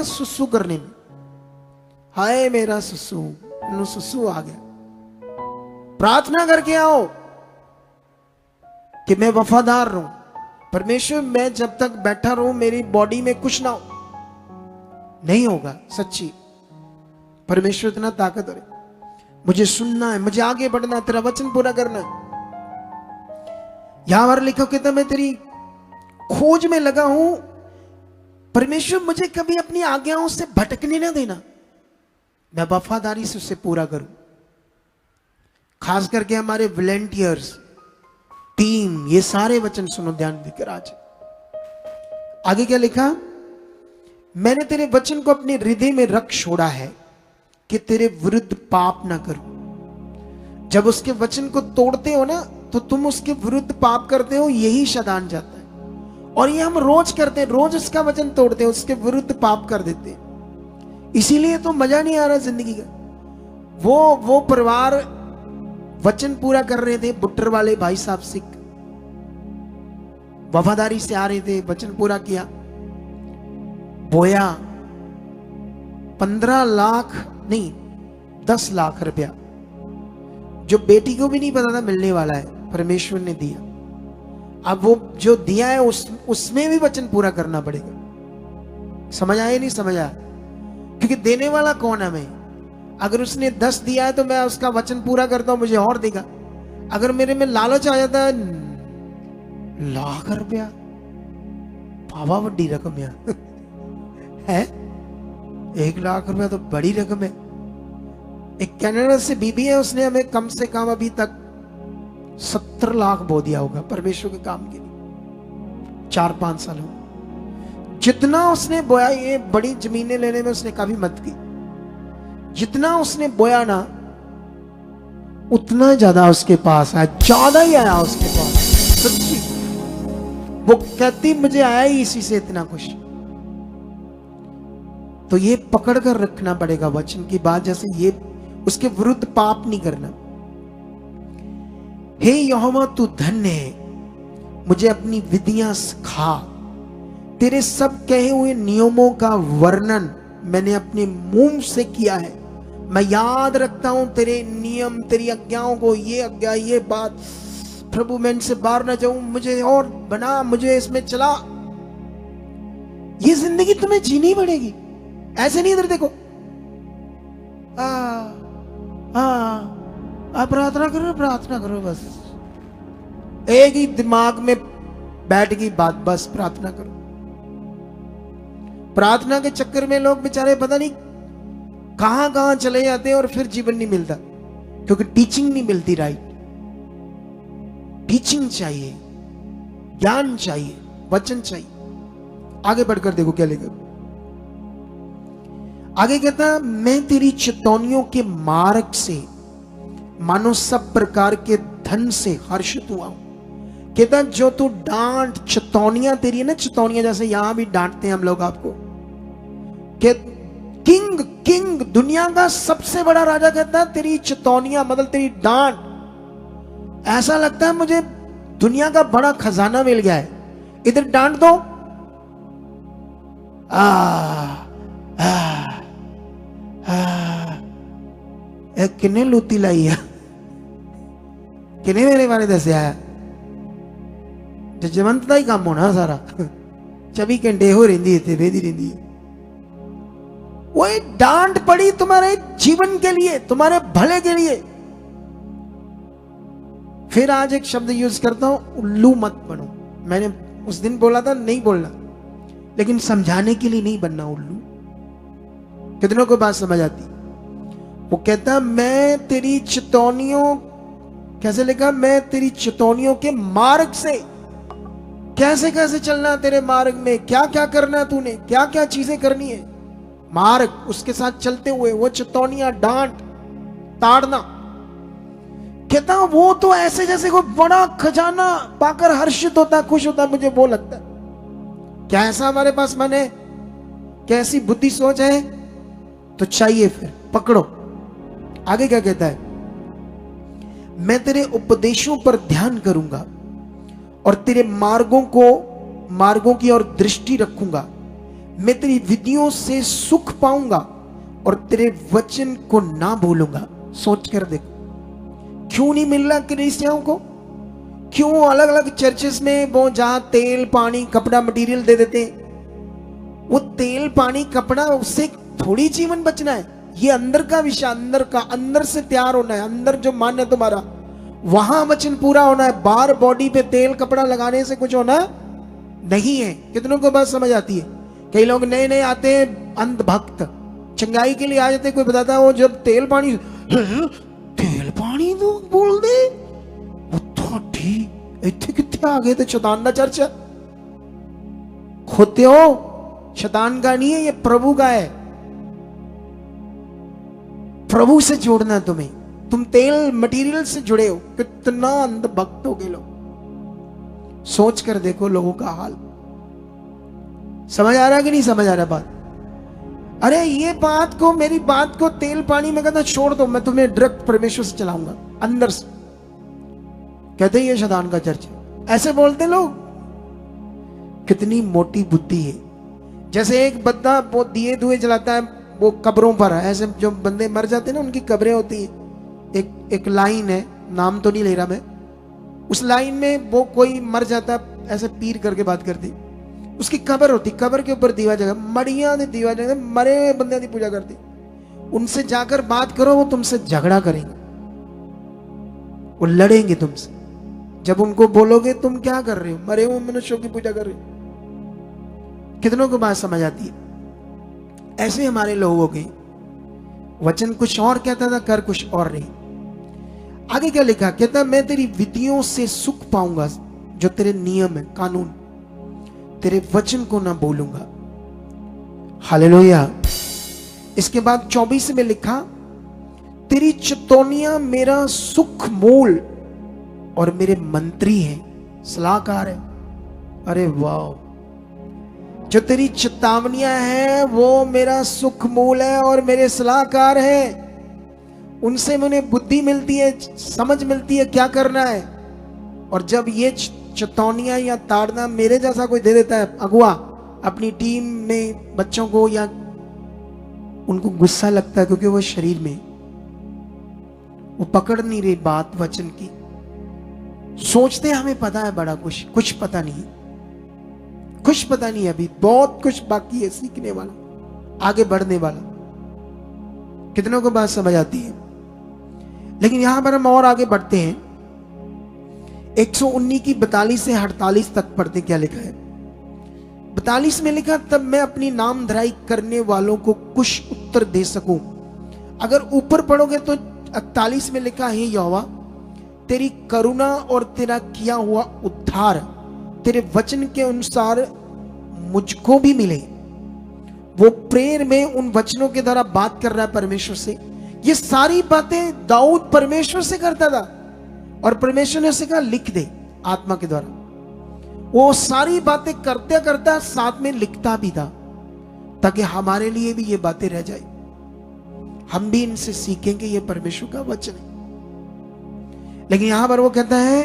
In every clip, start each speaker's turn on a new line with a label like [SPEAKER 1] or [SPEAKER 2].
[SPEAKER 1] सुसु करने में, हाय मेरा सुसु, सुसु आ गया। प्रार्थना करके आओ कि मैं वफादार रहूं परमेश्वर, मैं जब तक बैठा रहूं मेरी बॉडी में कुछ ना हो, नहीं होगा। सच्ची परमेश्वर इतना ताकतवर है। मुझे सुनना है, मुझे आगे बढ़ना है, तेरा वचन पूरा करना है। यहां पर लिखो कहता मैं तेरी खोज में लगा हूं परमेश्वर, मुझे कभी अपनी आज्ञाओं से भटकने ना देना, मैं वफादारी से उसे पूरा करूं। खास करके हमारे वॉलंटियर्स टीम, ये सारे वचन सुनो ध्यान देकर। आज आगे क्या लिखा, मैंने तेरे वचन को अपने हृदय में रख छोड़ा है कि तेरे विरुद्ध पाप ना करूं। जब उसके वचन को तोड़ते हो ना तो तुम उसके विरुद्ध पाप करते हो, यही शैतान जाता है। और ये हम रोज करते हैं, रोज उसका वचन तोड़ते हैं, उसके विरुद्ध पाप कर देते हैं। इसीलिए तो मजा नहीं आ रहा जिंदगी का। वो परिवार वचन पूरा कर रहे थे, बुट्टर वाले भाई साहब सिख वफादारी से आ रहे थे, वचन पूरा किया, बोया 15 लाख नहीं 10 लाख रुपया, जो बेटी को भी नहीं पता था मिलने वाला है, परमेश्वर ने दिया। अब वो जो दिया है उसमें भी वचन पूरा करना पड़ेगा। समझ आया नहीं समझ आया? क्योंकि देने वाला कौन है? मैं, अगर उसने 10 दिया है तो मैं उसका वचन पूरा करता हूं, मुझे और देगा। अगर मेरे में लालच आ जाता है, लाख रुपया बाबा बड़ी रकम है 1 लाख रुपया तो बड़ी रकम है। एक कनाडा से बीबी है, उसने हमें कम से कम अभी तक 70 लाख बो दिया होगा परमेश्वर के काम के लिए, 4-5 साल हो। जितना उसने बोया, ये बड़ी जमीनें लेने में उसने कभी मत की, जितना उसने बोया ना उतना ज्यादा उसके पास आया, ज्यादा ही आया उसके पास। सच्ची वो कहती मुझे आया ही इसी से इतना कुछ। तो ये पकड़ कर रखना पड़ेगा वचन की बात, जैसे ये उसके विरुद्ध पाप नहीं करना। हे यहोवा तू धन्य है, मुझे अपनी विधियां सिखा, तेरे सब कहे हुए नियमों का वर्णन मैंने अपने मुंह से किया है। मैं याद रखता हूं तेरे नियम, तेरी आज्ञाओं को, ये आज्ञा, ये बात, प्रभु मैं इनसे बाहर ना जाऊं, मुझे और बना, मुझे इसमें चला। ये जिंदगी तुम्हें जीनी पड़ेगी, ऐसे नहीं। इधर देखो, आप प्रार्थना करो बस, एक ही दिमाग में बैठ गई बात, बस प्रार्थना करो। प्रार्थना के चक्कर में लोग बेचारे पता नहीं कहां कहां चले जाते हैं और फिर जीवन नहीं मिलता, क्योंकि टीचिंग नहीं मिलती। राइट टीचिंग चाहिए, ज्ञान चाहिए, वचन चाहिए। आगे बढ़कर देखो क्या लिखा। आगे कहता, मैं तेरी चितौनियों के मार्ग से मानो सब प्रकार के धन से हर्षित हुआ हूं। कहता जो तू डांट, चितौनियां तेरी है ना, चितौनियां जैसे यहां भी डांटते हैं हम लोग आपको, कि किंग दुनिया का सबसे बड़ा राजा कहता है तेरी चितौनियां, मतलब तेरी डांट, ऐसा लगता है मुझे दुनिया का बड़ा खजाना मिल गया है, इधर डांट दो, किन्ने लूती लाई है, किन्ने मेरे बारे दसिया है, जजवंत का ही काम होना सारा 24 घंटे हो रही है, बेदी रही है। वो डांट पड़ी तुम्हारे जीवन के लिए, तुम्हारे भले के लिए। फिर आज एक शब्द यूज करता हूं, उल्लू मत बनो। मैंने उस दिन बोला था नहीं बोलना, लेकिन समझाने के लिए नहीं बनना उल्लू। कितनों को बात समझ आती? वो कहता मैं तेरी चितौनियों, कैसे लिखा, मैं तेरी चितौनियों के मार्ग से, कैसे कैसे चलना तेरे मार्ग में, क्या क्या करना तूने, क्या क्या चीजें करनी है, मार्ग उसके साथ चलते हुए, वो चितौनियां, डांट, ताड़ना। कहता वो तो ऐसे जैसे कोई बड़ा खजाना पाकर हर्षित होता, खुश होता, मुझे वो लगता है। क्या ऐसा हमारे पास मन है? कैसी बुद्धि सोच है? तो चाहिए, फिर पकड़ो। आगे क्या कहता है, मैं तेरे उपदेशों पर ध्यान करूंगा और तेरे मार्गों की ओर दृष्टि रखूंगा। मैं तेरी विधियों से सुख पाऊंगा और तेरे वचन को ना भूलूंगा। सोच कर देखो, क्यों नहीं मिल रहा कलीसियाओं को? क्यों अलग अलग चर्चेस में वो जहां तेल पानी कपड़ा मटेरियल दे देते हैं, वो तेल पानी कपड़ा उससे थोड़ी जीवन बचना है। ये अंदर का विषय, अंदर का, अंदर से तैयार होना है। अंदर जो मन है तुम्हारा, वहां वचन पूरा होना है। बाहर बॉडी पे तेल कपड़ा लगाने से कुछ होना नहीं है। कितनों को बात समझ आती है? कई लोग नए नए आते हैं, अंध भक्त चंगाई के लिए आ जाते, कोई बताता है वो जब तेल पानी तो बोल दे वो ठीक इतने कितने आ गए थे। शैतान का चर्च होते हो, शैतान का नहीं है, ये प्रभु का है। प्रभु से जोड़ना है तुम्हें। तुम तेल मटेरियल से जुड़े हो। कितना अंध भक्त हो गए लोग। सोच कर देखो लोगों का हाल। समझ आ रहा कि नहीं समझ आ रहा बात? अरे ये बात को, मेरी बात को तेल पानी में कहता छोड़ दो, मैं तुम्हें डायरेक्ट परमेश्वर से चलाऊंगा अंदर से। कहते ये शैतान का चर्च है, ऐसे बोलते लोग। कितनी मोटी बुद्धि है। जैसे एक बंदा वो दिए दुए जलाता है वो कब्रों पर है। ऐसे जो बंदे मर जाते हैं ना, उनकी कब्रें होती हैं। एक लाइन है, नाम तो नहीं ले रहा मैं, उस लाइन में वो कोई मर जाता है, ऐसे पीर करके बात करती, उसकी कब्र होती, कब्र के ऊपर दीवा जगह, मड़िया ने दीवा जगह, मरे हुए बंदे की पूजा करती। उनसे जाकर बात करो, वो तुमसे झगड़ा करेंगे, वो लड़ेंगे तुमसे। जब उनको बोलोगे तुम क्या कर रहे हो, मरे हुए मनुष्यों की पूजा कर रहे हो। कितनों को बात समझ आती है? ऐसे हमारे लोग हो गए। वचन कुछ और कहता था, कर कुछ और नहीं। आगे क्या लिखा? कहता मैं तेरी विधियों से सुख पाऊंगा, जो तेरे नियम है, कानून, तेरे वचन को ना बोलूंगा। हालेलुया। इसके बाद 24 में लिखा, तेरी चितौनियां मेरा सुख मूल और मेरे मंत्री हैं, सलाहकार है। अरे वाह, जो तेरी चेतावनियां हैं वो मेरा सुख मूल है और मेरे सलाहकार है। उनसे मुझे बुद्धि मिलती है, समझ मिलती है क्या करना है। और जब ये चेतावनियां या ताड़ना मेरे जैसा कोई दे देता है, अगुआ अपनी टीम में बच्चों को, या उनको गुस्सा लगता है क्योंकि वो शरीर में वो पकड़ नहीं रही बात वचन की। सोचते हमें पता है बड़ा कुछ, कुछ पता नहीं, कुछ पता नहीं। अभी बहुत कुछ बाकी है सीखने वाला, आगे बढ़ने वाला। कितनों को बात समझ आती है? लेकिन यहां पर हम और आगे बढ़ते हैं। 119 की 42 से 48 तक पढ़ते, क्या लिखा है? 42 में लिखा, तब मैं अपनी नाम धराई करने वालों को कुछ उत्तर दे सकूं। अगर ऊपर पढ़ोगे तो 41 में लिखा है, यहोवा तेरी करुणा और तेरा किया हुआ उद्धार तेरे वचन के अनुसार मुझको भी मिले। वो प्रेयर में उन वचनों के द्वारा बात कर रहा है परमेश्वर से। ये सारी बातें दाऊद परमेश्वर से करता था और परमेश्वर ने उसे कहा लिख दे आत्मा के द्वारा। वो सारी बातें करते करता साथ में लिखता भी था, ताकि हमारे लिए भी ये बातें रह जाए, हम भी इनसे सीखेंगे। ये परमेश्वर का वचन है। लेकिन यहां पर वो कहता है,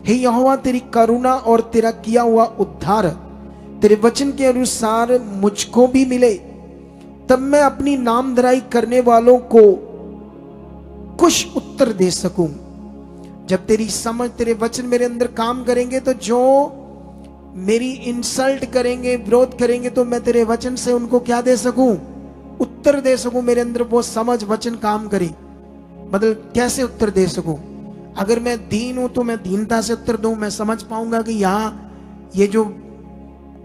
[SPEAKER 1] हे यहोवा तेरी करुणा और तेरा किया हुआ उद्धार तेरे वचन के अनुसार मुझको भी मिले, तब मैं अपनी नामधराई करने वालों को कुछ उत्तर दे सकूं। जब तेरी समझ, तेरे वचन मेरे अंदर काम करेंगे, तो जो मेरी इंसल्ट करेंगे, विरोध करेंगे, तो मैं तेरे वचन से उनको क्या दे सकूं? उत्तर दे सकूं। मेरे अंदर वो समझ वचन काम करे। मतलब कैसे उत्तर दे सकूं? अगर मैं दीन हूं तो मैं दीनता से उत्तर दूं। मैं समझ पाऊंगा कि यहां ये जो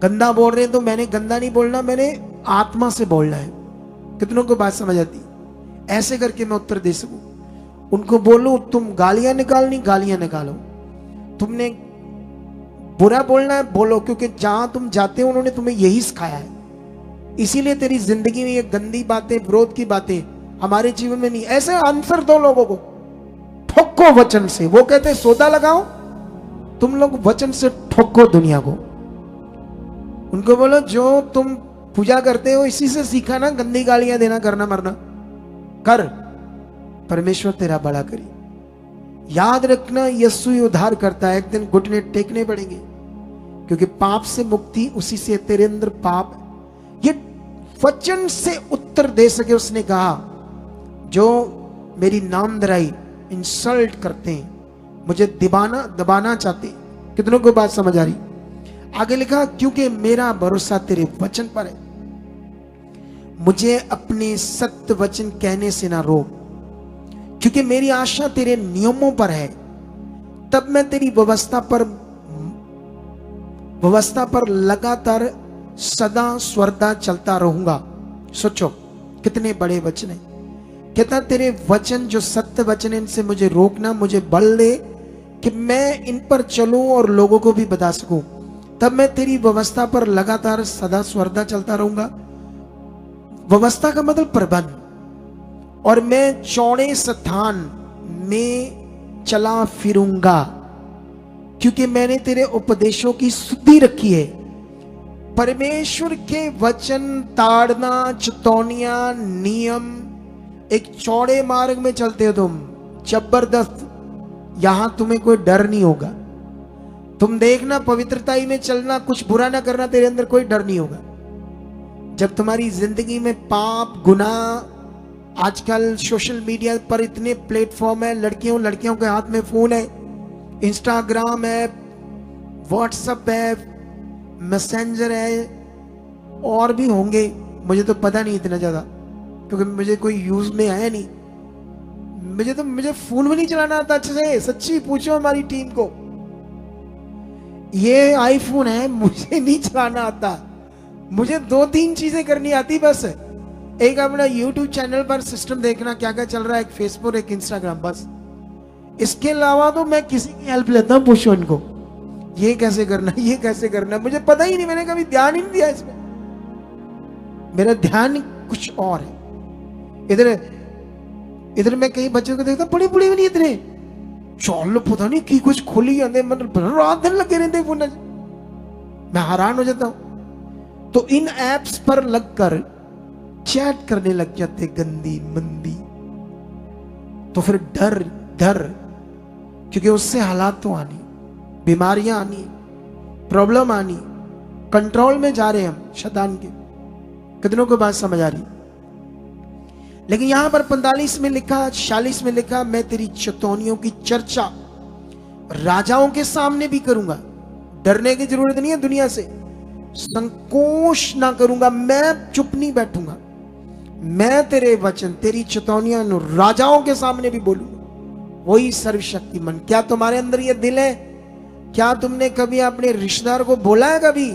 [SPEAKER 1] गंदा बोल रहे हैं, तो मैंने गंदा नहीं बोलना, मैंने आत्मा से बोलना है। कितनों को बात समझ आती? ऐसे करके मैं उत्तर दे सकूं। उनको बोलूं तुम गालियां निकालनी, गालियां निकालो। तुमने बुरा बोलना है, बोलो, क्योंकि जहां तुम जाते हो उन्होंने तुम्हें यही सिखाया है। इसीलिए तेरी जिंदगी में ये गंदी बातें, विरोध की बातें हमारे जीवन में नहीं। ऐसे आंसर दो लोगों को, ठोको वचन से। वो कहते सौदा लगाओ, तुम लोग वचन से ठोको दुनिया को। उनको बोलो जो तुम पूजा करते हो इसी से सीखा ना, गंदी गालियां देना, करना मरना कर, परमेश्वर तेरा बड़ा करी। याद रखना, यीशु ही उद्धार करता है। एक दिन घुटने टेकने पड़ेंगे, क्योंकि पाप से मुक्ति उसी से। तेरे अंदर पाप, ये वचन से उत्तर दे सके। उसने कहा जो मेरी नामधराई इंसल्ट करते हैं, मुझे दबाना चाहते हैं। कितनों को बात समझ आ रही? आगे लिखा क्योंकि मेरा भरोसा तेरे वचन पर है, मुझे अपने सत्य वचन कहने से ना रोक, क्योंकि मेरी आशा तेरे नियमों पर है। तब मैं तेरी व्यवस्था पर लगातार सदा स्वर्दा चलता रहूंगा। सोचो कितने बड़े वचन है। कहता तेरे वचन जो सत्य वचन है, इनसे मुझे रोकना, मुझे बल दे कि मैं इन पर चलूं और लोगों को भी बता सकूं। तब मैं तेरी व्यवस्था पर लगातार सदा स्वर्दा चलता रहूंगा। व्यवस्था का मतलब प्रबंध। और मैं चौड़े स्थान में चला फिरूंगा, क्योंकि मैंने तेरे उपदेशों की शुद्धि रखी है। परमेश्वर के वचन, ताड़ना, चेतावनियां, नियम, एक चौड़े मार्ग में चलते हो तुम, जबरदस्त। यहां तुम्हें कोई डर नहीं होगा। तुम देखना, पवित्रताई में चलना, कुछ बुरा ना करना, तेरे अंदर कोई डर नहीं होगा। जब तुम्हारी जिंदगी में पाप, गुनाह, आजकल सोशल मीडिया पर इतने प्लेटफॉर्म है, लड़कियों के हाथ में फोन है, इंस्टाग्राम है, व्हाट्सएप है, मैसेंजर है, और भी होंगे, मुझे तो पता नहीं इतना ज्यादा, क्योंकि मुझे कोई यूज में आया नहीं। मुझे फोन भी नहीं चलाना आता अच्छे से, सच्ची पूछो हमारी टीम को। ये आईफोन है, मुझे नहीं चलाना आता। मुझे 2-3 चीजें करनी आती बस। एक अपना यूट्यूब चैनल पर सिस्टम देखना क्या क्या चल रहा है, एक फेसबुक, एक इंस्टाग्राम, बस। इसके अलावा तो मैं किसी की हेल्प लेता हूं, पूछो इनको ये कैसे करना, ये कैसे करना, मुझे पता ही नहीं, मैंने कभी ध्यान ही नहीं दिया इसमें। मेरा ध्यान कुछ और है। इधर मैं कई बच्चों को देखता, बड़े बड़े भी नहीं इतने, चलो पता नहीं की कुछ खोली जाते, मतलब रात दिन लगे रहते फोन। मैं हैरान हो जाता हूं। तो इन एप्स पर लगकर चैट करने लग जाते, गंदी मंदी। तो फिर डर, क्योंकि उससे हालात तो आनी, बीमारियां आनी, प्रॉब्लम आनी, कंट्रोल में जा रहे हैं हम शैतान के। कितनों को बात समझ आ रही? लेकिन यहां पर 45 में लिखा, 46 में लिखा, मैं तेरी चेतावनियों की चर्चा राजाओं के सामने भी करूंगा। डरने की जरूरत नहीं है दुनिया से, संकोच ना करूंगा, मैं चुप नहीं बैठूंगा। मैं तेरे वचन, तेरी चेतावनियां राजाओं के सामने भी बोलूंगा। वही सर्वशक्तिमान। क्या तुम्हारे अंदर ये दिल है? क्या तुमने कभी अपने रिश्तेदार को बोला है कभी?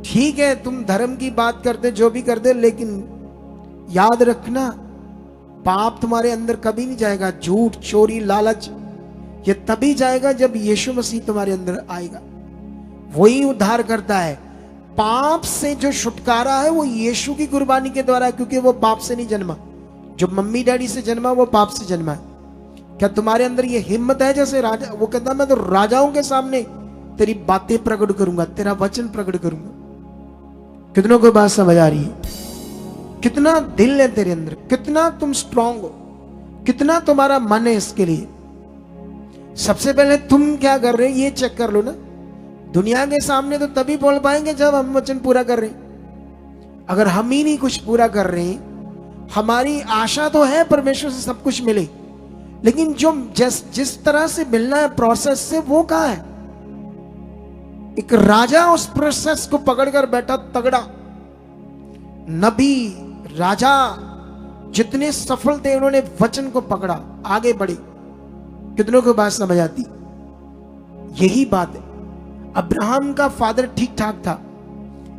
[SPEAKER 1] ठीक है, तुम धर्म की बात करते, जो भी करते, लेकिन याद रखना, पाप तुम्हारे अंदर कभी नहीं जाएगा। झूठ, चोरी, लालच, ये तभी जाएगा जब यीशु मसीह तुम्हारे अंदर आएगा। वही उद्धार करता है। पाप से जो छुटकारा है वो यीशु की कुर्बानी के द्वारा है, क्योंकि वो पाप से नहीं जन्मा। जो मम्मी डैडी से जन्मा वो पाप से जन्मा है। क्या तुम्हारे अंदर ये हिम्मत है? जैसे राजा, वो कहता मैं तो राजाओं के सामने तेरी बातें प्रकट करूंगा, तेरा वचन प्रकट करूंगा। कितनों को बात समझ आ रही है? कितना दिल है तेरे अंदर, कितना तुम स्ट्रांग हो, कितना तुम्हारा मन है इसके लिए। सबसे पहले तुम क्या कर रहे हो ये चेक कर लो ना। दुनिया के सामने तो तभी बोल पाएंगे जब हम वचन पूरा कर रहे हैं। अगर हम ही नहीं कुछ पूरा कर रहे हैं, हमारी आशा तो है परमेश्वर से सब कुछ मिले, लेकिन जो जिस तरह से मिलना है प्रोसेस से, वो कहां है? एक राजा उस प्रोसेस को पकड़कर बैठा, तगड़ा नबी, राजा जितने सफल थे, उन्होंने वचन को पकड़ा, आगे बढ़े। कितनों को बात समझ आती? यही बात है। अब्राहम का फादर ठीक ठाक था।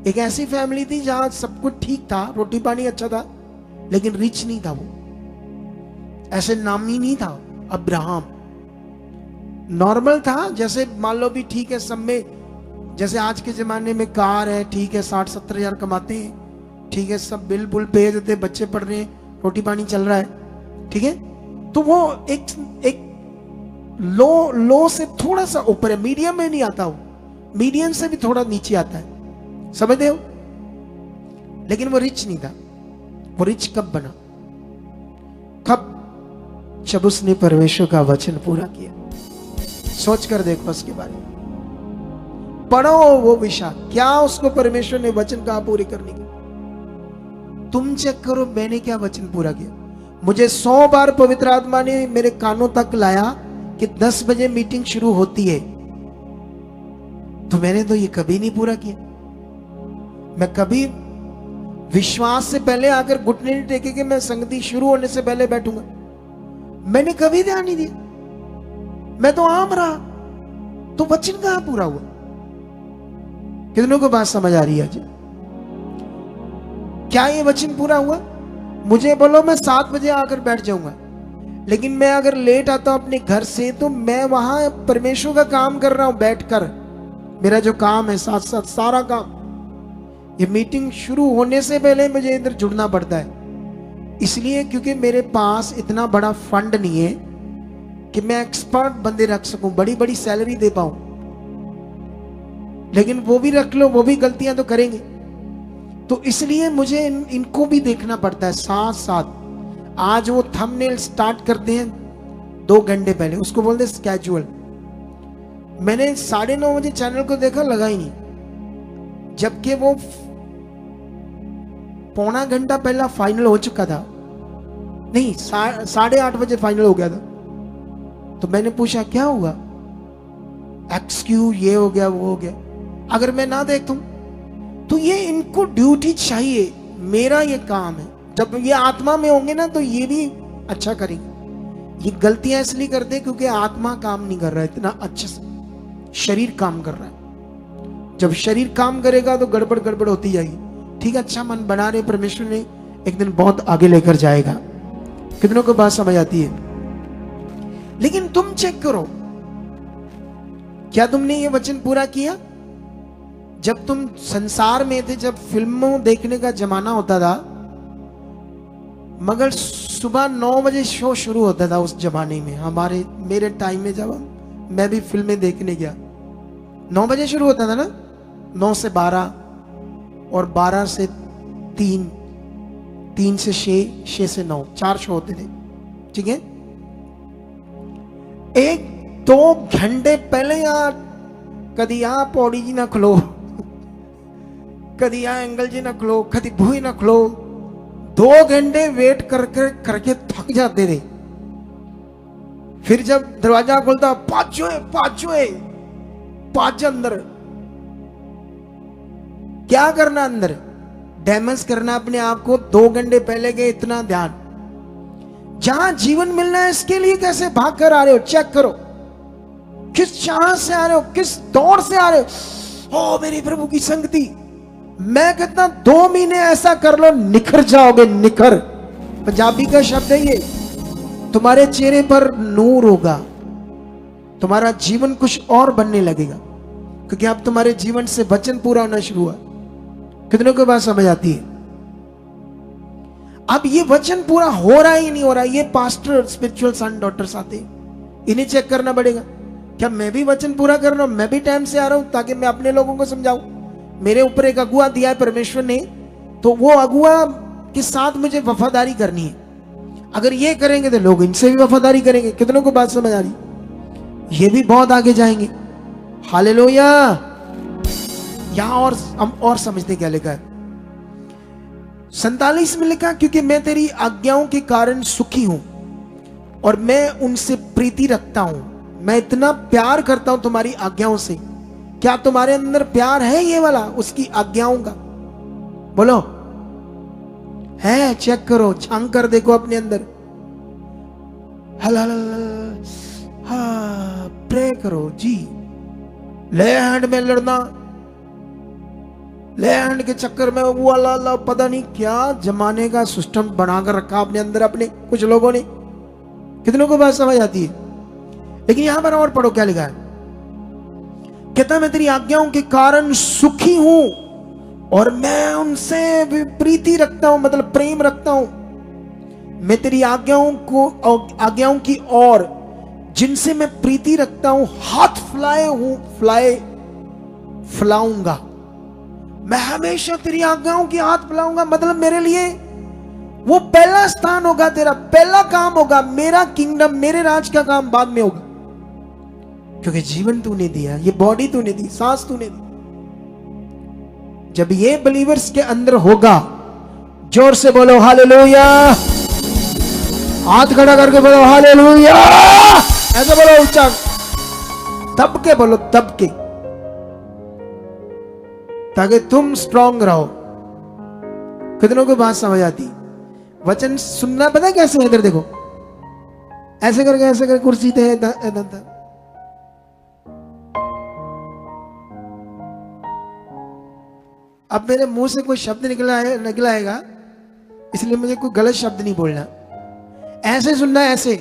[SPEAKER 1] एक ऐसी फैमिली थी जहां सब कुछ ठीक था, रोटी पानी अच्छा था, लेकिन रिच नहीं था। वो ऐसे नामी नहीं था अब्राहम, नॉर्मल था। जैसे मान लो भी ठीक है, सब में जैसे आज के जमाने में कार है, ठीक है, 60-70 हजार कमाते हैं, ठीक है, सब बिल बुल पे देते, बच्चे पढ़ रहे हैं, रोटी पानी चल रहा है, ठीक है। तो वो एक लो से थोड़ा सा ऊपर है, मीडियम में नहीं आता, वो मीडियम से भी थोड़ा नीचे आता है, समझते हो। लेकिन वो रिच नहीं था। वो रिच कब बना? कब? जब उसने परमेश्वर का वचन पूरा किया। सोच कर देखो उसके बारे में, पढ़ो वो विषय, क्या उसको परमेश्वर ने वचन कहा पूरी करने की। तुम चेक करो मैंने क्या वचन पूरा किया। मुझे 100 बार पवित्र आत्मा ने मेरे कानों तक लाया कि 10 बजे मीटिंग शुरू होती है, तो मैंने तो ये कभी नहीं पूरा किया। मैं कभी विश्वास से पहले आकर घुटने नहीं टेके कि मैं संगति शुरू होने से पहले बैठूंगा, मैंने कभी ध्यान नहीं दिया। मैं तो आम रहा, तो वचन कहां पूरा हुआ? कितनों को बात समझ आ रही है? क्या ये वचन पूरा हुआ? मुझे बोलो मैं 7 बजे आकर बैठ जाऊंगा, लेकिन मैं अगर लेट आता हूं अपने घर से तो मैं वहां परमेश्वर का काम कर रहा हूं बैठकर। मेरा जो काम है साथ साथ सारा काम, ये मीटिंग शुरू होने से पहले मुझे इधर जुड़ना पड़ता है। इसलिए क्योंकि मेरे पास इतना बड़ा फंड नहीं है कि मैं एक्सपर्ट बंदे रख सकूं, बड़ी बड़ी सैलरी दे पाऊं। लेकिन वो भी रख लो, वो भी गलतियां तो करेंगे। तो इसलिए मुझे इनको भी देखना पड़ता है साथ साथ। आज वो थंबनेल स्टार्ट करते हैं 2 घंटे पहले, उसको बोलते हैं स्केड्यूल। मैंने 9:30 बजे चैनल को देखा, लगा ही नहीं, जबकि वो 1.25 घंटा पहला फाइनल हो चुका था। नहीं, 8:30 बजे फाइनल हो गया था। तो मैंने पूछा क्या हुआ? एक्सक्यूज, ये हो गया वो हो गया। अगर मैं ना देखूं तो ये इनको ड्यूटी चाहिए, मेरा ये काम है। जब ये आत्मा में होंगे ना तो ये भी अच्छा करेंगे। ये गलतियां इसलिए करते क्योंकि आत्मा काम नहीं कर रहा है इतना अच्छे से, शरीर काम कर रहा है। जब शरीर काम करेगा तो गड़बड़ गड़बड़ होती जाएगी। ठीक है, अच्छा मन बना रहे परमेश्वर ने, एक दिन बहुत आगे लेकर जाएगा। कितनों को बात समझ आती है? लेकिन तुम चेक करो, क्या तुमने ये वचन पूरा किया? जब तुम संसार में थे, जब फिल्मों देखने का जमाना होता था, मगर सुबह 9 बजे शो शुरू होता था उस जमाने में। मेरे टाइम में जब मैं भी फिल्में देखने गया, 9 बजे शुरू होता था ना, 9 से 12 और 12 से 3, 3 से 6, 6 से 9, 4 शो होते थे। ठीक है, 1-2 घंटे पहले यार कदी यहाँ पौड़ी जी ना खलो, कदी यहाँ एंगल जी ना खलो, कदी भूई ना खलो। 2 घंटे वेट करके थक जाते थे। फिर जब दरवाजा खुलता, पाँच अंदर। क्या करना अंदर? डैमेज करना अपने आप को। 2 घंटे पहले के इतना ध्यान। जहां जीवन मिलना है इसके लिए कैसे भाग कर आ रहे हो? चेक करो, किस चाह से आ रहे हो, किस दौड़ से आ रहे हो। ओ मेरी प्रभु की संगति, मैं कहता 2 महीने ऐसा कर लो, निखर जाओगे। निखर पंजाबी का शब्द है ये। तुम्हारे चेहरे पर नूर होगा, तुम्हारा जीवन कुछ और बनने लगेगा, क्योंकि अब तुम्हारे जीवन से वचन पूरा होना शुरू हुआ। कितनों को बात समझ आती है? अब ये वचन पूरा हो रहा है या नहीं हो रहा है, ये पास्टर, स्पिरिचुअल सन डॉटर्स आते हैं, इन्हें चेक करना पड़ेगा। क्या मैं भी वचन पूरा कर रहा हूं? मैं भी टाइम से आ रहा हूं ताकि मैं अपने लोगों को समझाऊं। मेरे ऊपर एक अगुआ दिया है परमेश्वर ने, तो वो अगुआ के साथ मुझे वफादारी करनी है। अगर ये करेंगे तो लोग इनसे भी वफादारी करेंगे। कितनों को बात समझ आ रही? ये भी बहुत आगे जाएंगे। हालेलुया। यहां और हम और समझते क्या लिखा है? 47 में लिखा, क्योंकि मैं तेरी आज्ञाओं के कारण सुखी हूं और मैं उनसे प्रीति रखता हूं। मैं इतना प्यार करता हूं तुम्हारी आज्ञाओं से। क्या तुम्हारे अंदर प्यार है ये वाला उसकी आज्ञाओं का? बोलो, है? चेक करो, झांक कर देखो अपने अंदर। हाँ, प्रे करो जी। ले हैंड में लड़ना, ले हैंड के चक्कर में वो अल्लाह पता नहीं क्या जमाने का सिस्टम बनाकर रखा अपने अंदर अपने कुछ लोगों ने। कितनों को बात समझ आती है? लेकिन यहां पर और पढ़ो क्या लिखा है। कहता मैं तेरी आज्ञाओं के कारण सुखी हूं और मैं उनसे प्रीति रखता हूं, मतलब प्रेम रखता हूं। मैं तेरी आज्ञाओं की और जिनसे मैं प्रीति रखता हूं हाथ फैलाऊंगा। मैं हमेशा तेरी आज्ञाओं की हाथ फैलाऊंगा, मतलब मेरे लिए वो पहला स्थान होगा, तेरा पहला काम होगा। मेरा किंगडम, मेरे राज का काम बाद में होगा, क्योंकि जीवन तूने दिया, ये बॉडी तूने दी, सांस तूने दी। जब ये बिलीवर्स के अंदर होगा, जोर से बोलो हालेलुया। हाथ खड़ा करके बोलो हालेलुया। ऐसा बोलो ऊंचा, दब के बोलो, दब के, ताकि तुम स्ट्रांग रहो। कितनों को बात समझ आती? वचन सुनना पता कैसे है? इधर देखो, ऐसे करके कुर्सी थे इधर। अब मेरे मुंह से कोई शब्द निकला आएगा, इसलिए मुझे कोई गलत शब्द नहीं बोलना। ऐसे सुनना, ऐसे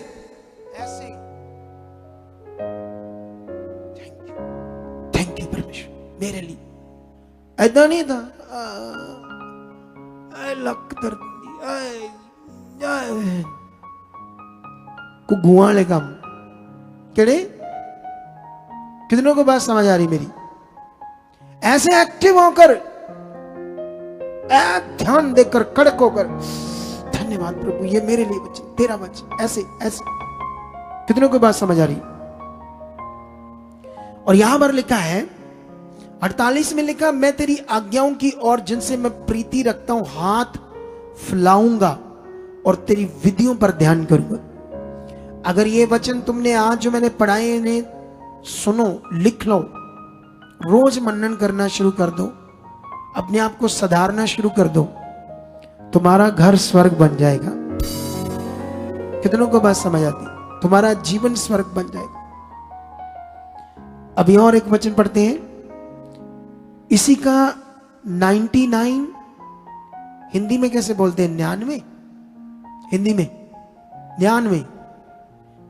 [SPEAKER 1] ऐसे। थैंक यू परमेश्वर मेरे लिए। ऐसा नहीं था लक को गुआ ले काम केड़े। कितनों को बात समझ आ रही मेरी? ऐसे एक्टिव होकर, ध्यान देकर, कड़क होकर, धन्यवाद प्रभु ये मेरे लिए वचन, तेरा वचन, ऐसे ऐसे। कितनों को बात समझ आ रही? और यहां पर लिखा है 48 में लिखा, मैं तेरी आज्ञाओं की और जिनसे मैं प्रीति रखता हूं हाथ फैलाऊंगा और तेरी विधियों पर ध्यान करूंगा। अगर ये वचन तुमने आज जो मैंने पढ़ाए इन्हें सुनो, लिख लो, रोज मनन करना शुरू कर दो, अपने आप को सुधारना शुरू कर दो, तुम्हारा घर स्वर्ग बन जाएगा। कितनों को बात समझ आती? तुम्हारा जीवन स्वर्ग बन जाएगा। अभी और एक वचन पढ़ते हैं, इसी का 99 हिंदी में कैसे बोलते हैं? 99 हिंदी में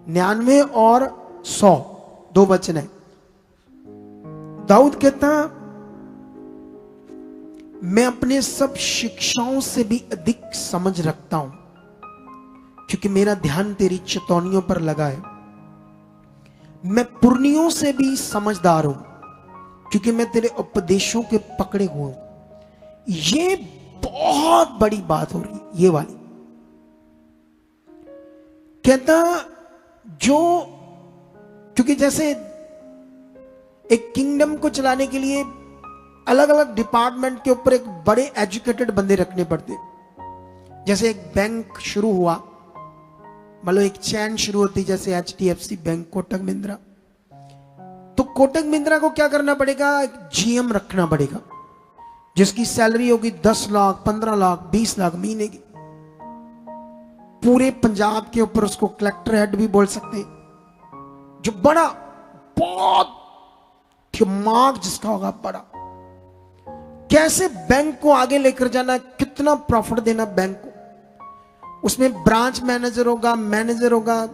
[SPEAKER 1] 99 और 100 दो वचन है। दाऊद कहता, मैं अपने सब शिक्षाओं से भी अधिक समझ रखता हूं, क्योंकि मेरा ध्यान तेरी चेतावनियों पर लगा है। मैं पुरनियों से भी समझदार हूं, क्योंकि मैं तेरे उपदेशों के पकड़े हुए हूं। ये बहुत बड़ी बात हो रही है, ये वाली। कहता जो, क्योंकि जैसे एक किंगडम को चलाने के लिए अलग अलग डिपार्टमेंट के ऊपर एक बड़े एजुकेटेड बंदे रखने पड़ते। जैसे एक बैंक शुरू हुआ, मतलब एक चैन शुरू होती, जैसे HDFC बैंक, कोटक महिंद्रा, तो कोटक महिंद्रा को क्या करना पड़ेगा? एक GM रखना पड़ेगा, जिसकी सैलरी होगी 10 लाख, 15 लाख, 20 लाख महीने की। पूरे पंजाब के ऊपर उसको कलेक्टर हेड भी बोल सकते हैं। जो बड़ा, बहुत दिमाग जिसका होगा बड़ा, कैसे बैंक को आगे लेकर जाना, कितना प्रॉफिट देना बैंक को, उसमें ब्रांच मैनेजर होगा, मैनेजर होगा।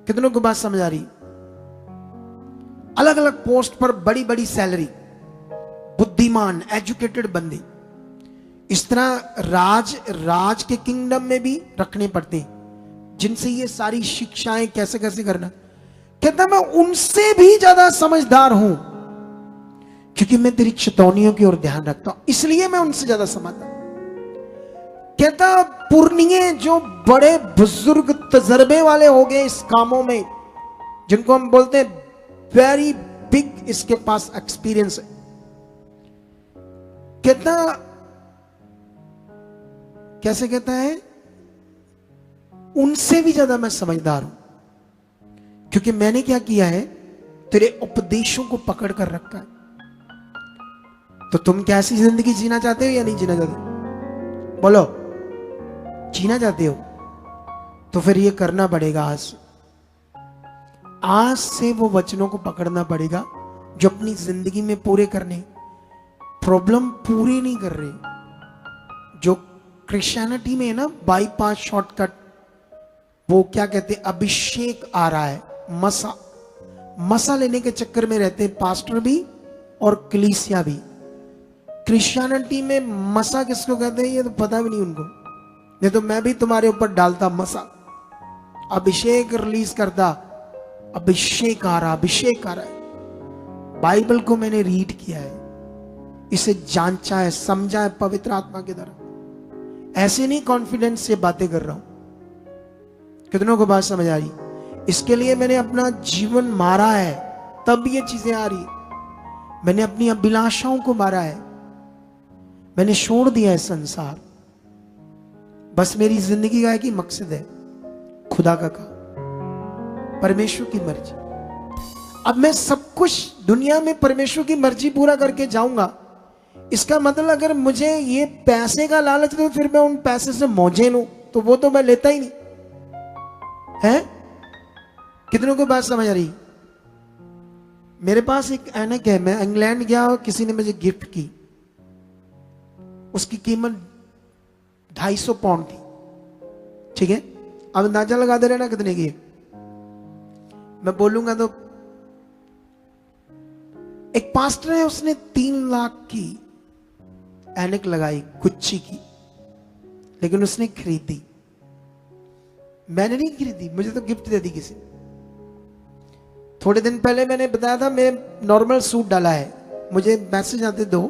[SPEAKER 1] कितनों को बात समझ आ रही? अलग अलग पोस्ट पर बड़ी बड़ी सैलरी, बुद्धिमान एजुकेटेड बंदे। इस तरह राज के किंगडम में भी रखने पड़ते हैं, जिनसे ये सारी शिक्षाएं कैसे कैसे करना। कहता मैं उनसे भी ज्यादा समझदार हूं, क्योंकि मैं तेरी चेतावनियों की ओर ध्यान रखता हूं, इसलिए मैं उनसे ज्यादा समझदार। कहता पुरनिये जो बड़े बुजुर्ग तजर्बे वाले हो गए इस कामों में, जिनको हम बोलते हैं वेरी बिग, इसके पास एक्सपीरियंस है। कहता कैसे कहता है? उनसे भी ज्यादा मैं समझदार हूं, क्योंकि मैंने क्या किया है? तेरे उपदेशों को पकड़ कर रखा है। तो तुम कैसी जिंदगी जीना चाहते हो या नहीं जीना चाहते? बोलो, जीना चाहते हो? तो फिर ये करना पड़ेगा आज से वो वचनों को पकड़ना पड़ेगा जो अपनी जिंदगी में पूरे करने। प्रॉब्लम पूरी नहीं कर रहे जो क्रिश्चियनिटी में है ना, बाईपास शॉर्टकट, वो क्या कहते हैं, अभिषेक आ रहा है, मसा लेने के चक्कर में रहते हैं पास्टर भी और कलीसिया भी। क्रिश्चियनिटी में मसा किसको कहते हैं ये तो पता भी नहीं उनको, नहीं तो मैं भी तुम्हारे ऊपर डालता मसा, अभिषेक रिलीज करता। अभिषेक आ रहा, अभिषेक आ रहा है। बाइबल को मैंने रीड किया है, इसे जांचा है, समझा है पवित्र आत्मा के द्वारा। ऐसे नहीं कॉन्फिडेंस से बातें कर रहा हूं। कितनों को बात समझ आ रही? इसके लिए मैंने अपना जीवन मारा है, तब ये चीजें आ रही। मैंने अपनी अभिलाषाओं को मारा है, मैंने छोड़ दिया है संसार, बस मेरी जिंदगी का एक ही मकसद है, खुदा का काम, परमेश्वर की मर्जी। अब मैं सब कुछ दुनिया में परमेश्वर की मर्जी पूरा करके जाऊंगा, इसका मतलब अगर मुझे ये पैसे का लालच तो फिर मैं उन पैसे से मौजें लूं, तो वो तो मैं लेता ही नहीं है। कितनों को बात समझ आ रही? मेरे पास एक ऐनक है, मैं इंग्लैंड गया और किसी ने मुझे गिफ्ट की, उसकी कीमत 250 पाउंड थी, ठीक है। अब अंदाजा लगा दे रहे ना कितने की है। मैं बोलूंगा तो एक पास्टर है, उसने 3 लाख की ऐनक लगाई गुच्ची की, लेकिन उसने खरीदी, मैंने नहीं खरीदी, मुझे तो गिफ्ट दे दी किसी। थोड़े दिन पहले मैंने बताया था मैं नॉर्मल सूट डाला है, मुझे मैसेज आते दो,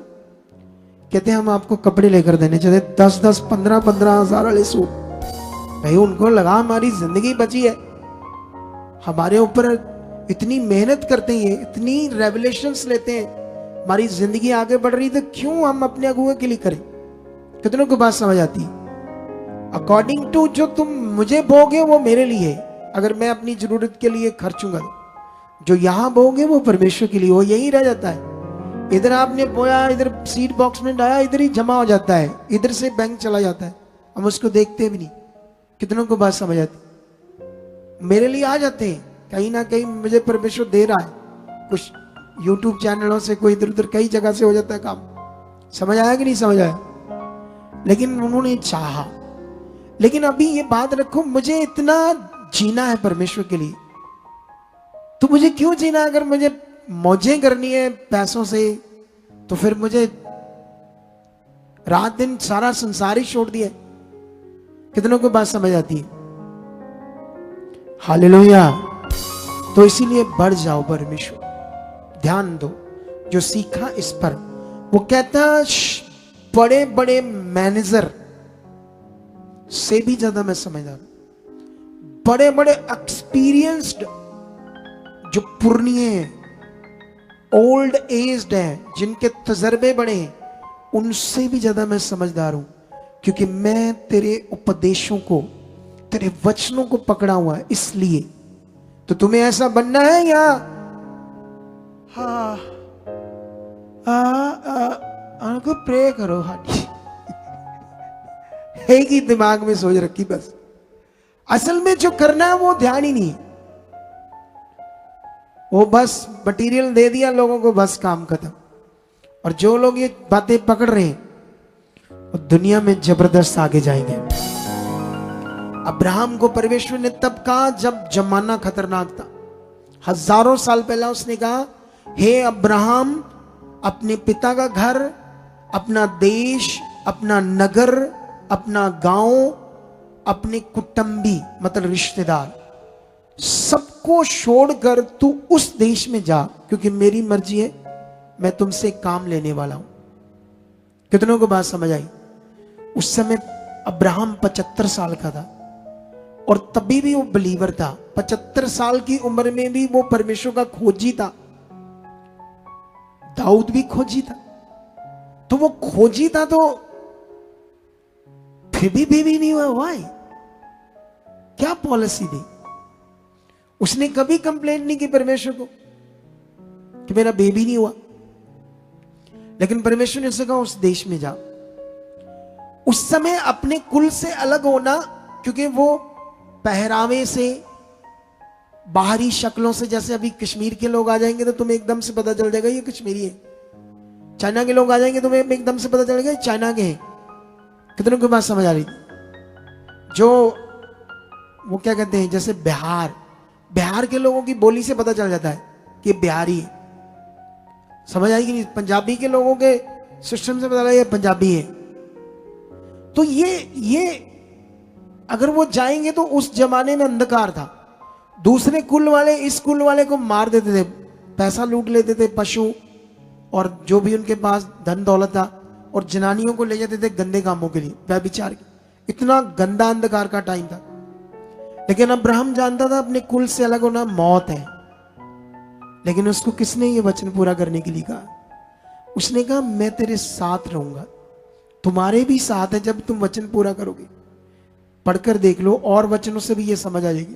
[SPEAKER 1] कहते हैं हम आपको कपड़े लेकर देने चाहिए, 10-10, 15-15 हजार वाले सूट। भाई उनको लगा हमारी जिंदगी बची है, हमारे ऊपर इतनी मेहनत करते हैं, इतनी रेवलेशंस लेते हैं, हमारी जिंदगी आगे बढ़ रही, तो क्यों हम अपने अगुए के लिए करें? कितनों को बात समझ आती? अकॉर्डिंग टू जो तुम मुझे बोगे वो मेरे लिए, अगर मैं अपनी जरूरत के लिए खर्चूंगा, जो यहां बोगे वो परमेश्वर के लिए, वो यही रह जाता है। इधर आपने बोया, इधर सीड बॉक्स में डाला, इधर ही जमा हो जाता है, इधर से बैंक चला जाता है, हम उसको देखते भी नहीं। कितनों को बात समझ आती? मेरे लिए आ जाते हैं, कहीं ना कहीं मुझे परमेश्वर दे रहा है, कुछ YouTube चैनलों से, कोई इधर उधर कई जगह से हो जाता है काम। समझ आया कि नहीं समझ आया? लेकिन उन्होंने चाहा। लेकिन अभी ये बात रखो, मुझे इतना जीना है परमेश्वर के लिए, तो मुझे क्यों जीना? अगर मुझे मौजें करनी है पैसों से, तो फिर मुझे रात दिन सारा संसार ही छोड़ दिया। कितनों को बात समझ आती है? हालेलुया। तो इसीलिए बढ़ जाओ, परमेश्वर ध्यान दो, जो सीखा इस पर। वो कहता बड़े बड़े मैनेजर से भी ज्यादा मैं समझदार, बड़े बड़े एक्सपीरियंस्ड, जो पुरनिये हैं, ओल्ड एज्ड हैं, जिनके तजर्बे बड़े हैं, उनसे भी ज्यादा मैं समझदार हूं, क्योंकि मैं तेरे उपदेशों को, तेरे वचनों को पकड़ा हुआ है। इसलिए तो तुम्हें ऐसा बनना है या हाँ उनको प्रे करो, हाँ एक ही दिमाग में सोच रखी बस। असल में जो करना है वो ध्यान ही नहीं है, वो बस मटेरियल दे दिया लोगों को, बस काम खत्म। और जो लोग ये बातें पकड़ रहे हैं वो दुनिया में जबरदस्त आगे जाएंगे। अब्राहम को परमेश्वर ने तब कहा जब जमाना खतरनाक था, हजारों साल पहले उसने कहा, हे अब्राहम, अपने पिता का घर, अपना देश, अपना नगर, अपना गांव, अपने कुटुंबी मतलब रिश्तेदार, सबको छोड़कर तू उस देश में जा, क्योंकि मेरी मर्जी है, मैं तुमसे काम लेने वाला हूं। कितनों को बात समझ आई? उस समय अब्राहम 75 साल का था, और तभी भी वो बिलीवर था। 75 साल की उम्र में भी वो परमेश्वर का खोजी था। दाऊद भी खोजी था, तो वो खोजी था, तो फिर भी नहीं हुआ। वाई? क्या पॉलिसी दी? उसने कभी कंप्लेंट नहीं की परमेश्वर को कि मेरा बेबी नहीं हुआ, लेकिन परमेश्वर ने उससे कहा उस देश में जा। उस समय अपने कुल से अलग होना, क्योंकि वो पहरावे से, बाहरी शक्लों से, जैसे अभी कश्मीर के लोग आ जाएंगे तो तुम्हें एकदम से पता चल जाएगा ये कश्मीरी है, चाइना के लोग आ जाएंगे तुम्हें एकदम से पता चलेगा चाइना के हैं। कितनों की बात समझ आ रही? जो वो क्या कहते हैं, जैसे बिहार के लोगों की बोली से पता चल जाता है कि बिहारी है। समझ आएगी नहीं? पंजाबी के लोगों के सिस्टम से पता लगा ये पंजाबी है। तो ये अगर वो जाएंगे तो उस जमाने में अंधकार था, दूसरे कुल वाले इस कुल वाले को मार देते थे, पैसा लूट लेते थे, पशु और जो भी उनके पास धन दौलत था, और जनानियों को ले जाते थे गंदे कामों के लिए, व्यभिचार के। इतना गंदा अंधकार का टाइम था। लेकिन अब्राहम जानता था अपने कुल से अलग होना मौत है, लेकिन उसको किसने ये वचन पूरा करने के लिए कहा? उसने कहा मैं तेरे साथ रहूंगा। तुम्हारे भी साथ है जब तुम वचन पूरा करोगे। पढ़कर देख लो, और वचनों से भी ये समझ आ जाएगी।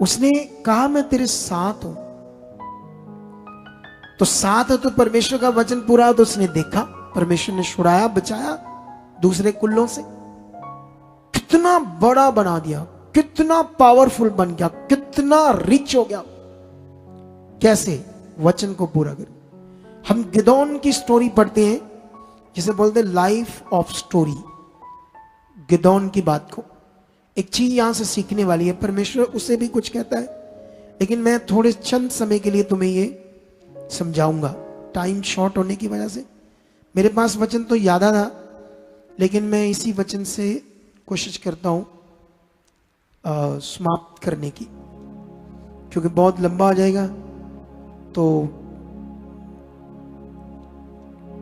[SPEAKER 1] उसने कहा मैं तेरे साथ हूं, तो साथ है तो परमेश्वर का वचन पूरा, तो उसने देखा परमेश्वर ने छुड़ाया, बचाया दूसरे कुल्लों से, कितना बड़ा बना दिया, कितना पावरफुल बन गया, कितना रिच हो गया। कैसे? वचन को पूरा कर। हम गिदोन की स्टोरी पढ़ते हैं, जिसे बोलते हैं लाइफ ऑफ स्टोरी। गिदोन की बात को एक चीज यहां से सीखने वाली है, परमेश्वर उसे भी कुछ कहता है, लेकिन मैं थोड़े चंद समय के लिए तुम्हें ये समझाऊंगा, टाइम शॉर्ट होने की वजह से। मेरे पास वचन तो याद था, लेकिन मैं इसी वचन से कोशिश करता हूं समाप्त करने की, क्योंकि बहुत लंबा हो जाएगा तो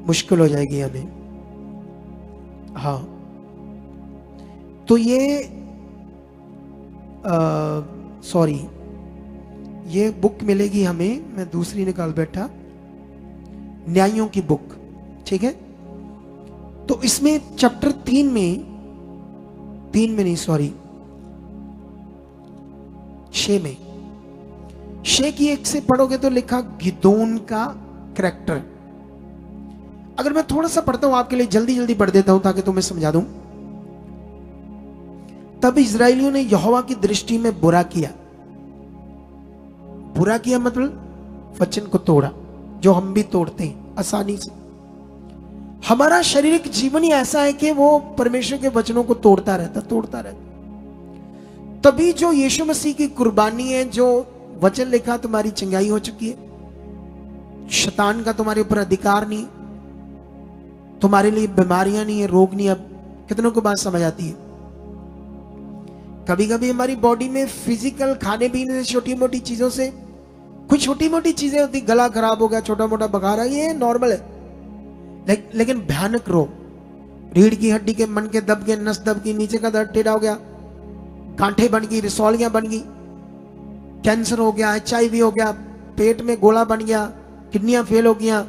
[SPEAKER 1] मुश्किल हो जाएगी हमें। हाँ, तो ये सॉरी, ये बुक मिलेगी हमें, मैं दूसरी निकाल बैठा, न्यायों की बुक, ठीक है। तो इसमें चैप्टर 3 में 6 में 6 की 1 से पढ़ोगे तो लिखा गिदोन का कैरेक्टर। अगर मैं थोड़ा सा पढ़ता हूं आपके लिए, जल्दी जल्दी पढ़ देता हूं ताकि तुम्हें समझा दूं। तब इजरायलियों ने यहोवा की दृष्टि में बुरा किया। बुरा किया मतलब वचन को तोड़ा, जो हम भी तोड़ते हैं आसानी से। हमारा शारीरिक जीवन ही ऐसा है कि वो परमेश्वर के वचनों को तोड़ता रहता। तभी जो यीशु मसीह की कुर्बानी है, जो वचन लिखा, तुम्हारी चंगाई हो चुकी है, शैतान का तुम्हारे ऊपर अधिकार नहीं, तुम्हारे लिए बीमारियां नहीं है, रोग नहीं। अब कितनों को बात समझ आती है? कभी कभी हमारी बॉडी में फिजिकल खाने पीने से, छोटी मोटी चीजों से, कुछ छोटी मोटी चीजें होती, गला खराब हो गया, छोटा मोटा बुखार है, ये नॉर्मल है। लेकिन भयानक रोग, रीढ़ की हड्डी के, मन के दब के, नस दब की, नीचे का दर्द टेढ़ा हो गया, गांठें बन गई, रसौलियां बन गई, कैंसर हो गया, HIV हो गया, पेट में गोला बन गया, किडनियां फेल हो गया,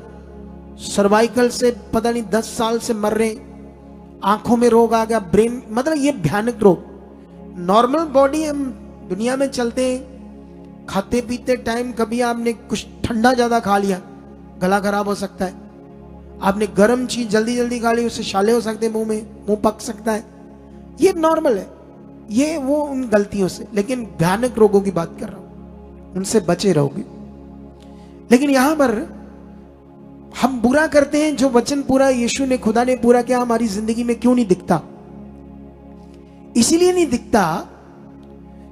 [SPEAKER 1] सर्वाइकल से पता नहीं 10 साल से मर रहे, आंखों में रोग आ गया, ब्रेन, मतलब ये भयानक रोग। नॉर्मल बॉडी, हम दुनिया में चलते हैं, खाते पीते टाइम कभी आपने कुछ ठंडा ज्यादा खा लिया, गला खराब हो सकता है। आपने गर्म चीज जल्दी जल्दी खा ली, उससे छाले हो सकते हैं, मुंह पक सकता है। ये नॉर्मल है, ये वो उन गलतियों से। लेकिन भयानक रोगों की बात कर रहा हूं, उनसे बचे रहोगे। लेकिन यहां पर हम बुरा करते हैं, जो वचन पूरा यीशु ने, खुदा ने पूरा किया, हमारी जिंदगी में क्यों नहीं दिखता? इसीलिए नहीं दिखता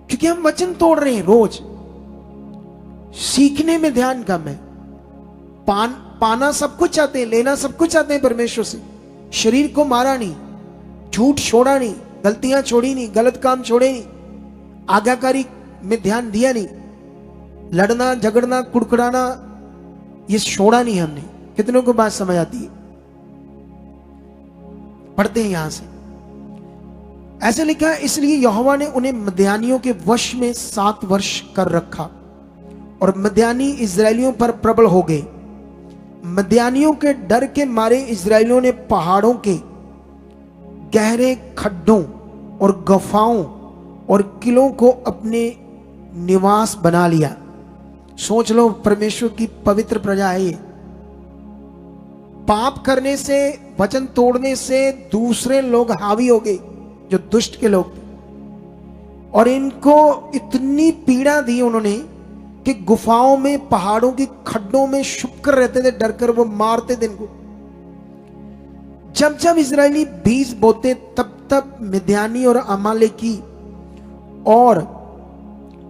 [SPEAKER 1] क्योंकि हम वचन तोड़ रहे हैं रोज। सीखने में ध्यान कम है। पाना सब कुछ चाहते हैं, लेना सब कुछ चाहते हैं परमेश्वर से। शरीर को मारा नहीं, झूठ छोड़ा नहीं, गलतियां छोड़ी नहीं, गलत काम छोड़े नहीं, आज्ञाकारी में ध्यान दिया नहीं, लड़ना झगड़ना कुड़कुड़ाना ये छोड़ा नहीं हमने। कितनों को बात समझ आती है? पढ़ते हैं यहां से, ऐसे लिखा है, इसलिए यहोवा ने उन्हें मद्यानियों के वश में 7 वर्ष कर रखा और मद्यानी इजरायलियों पर प्रबल हो गए। मद्यानियों के डर के मारे इजरायलियों ने पहाड़ों के गहरे खड्डों और गुफाओं और किलों को अपने निवास बना लिया। सोच लो, परमेश्वर की पवित्र प्रजा है ये। पाप करने से, वचन तोड़ने से दूसरे लोग हावी हो गए, जो दुष्ट के लोग थे, और इनको इतनी पीड़ा दी उन्होंने कि गुफाओं में, पहाड़ों की खड्डों में छुप कर रहते थे, डर कर वो मारते थे इनको। जब जब इजरायली बीज बोते, तब तब मिद्यानी और अमालेकी और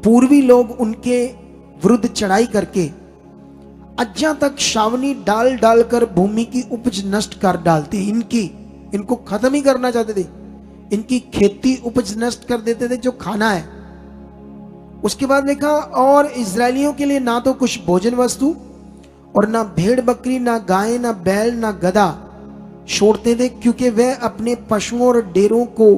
[SPEAKER 1] पूर्वी लोग उनके विरुद्ध चढ़ाई करके अज्जा तक छावनी डाल डालकर भूमि की उपज नष्ट कर डालते। इनको खत्म ही करना चाहते थे। इनकी खेती उपज नष्ट कर देते थे, जो खाना है। उसके बाद देखा, और इजरायलियों के लिए ना तो कुछ भोजन वस्तु और ना भेड़ बकरी, ना गाय, ना बैल, ना गधा छोड़ते थे, क्योंकि वे अपने पशुओं और डेरों को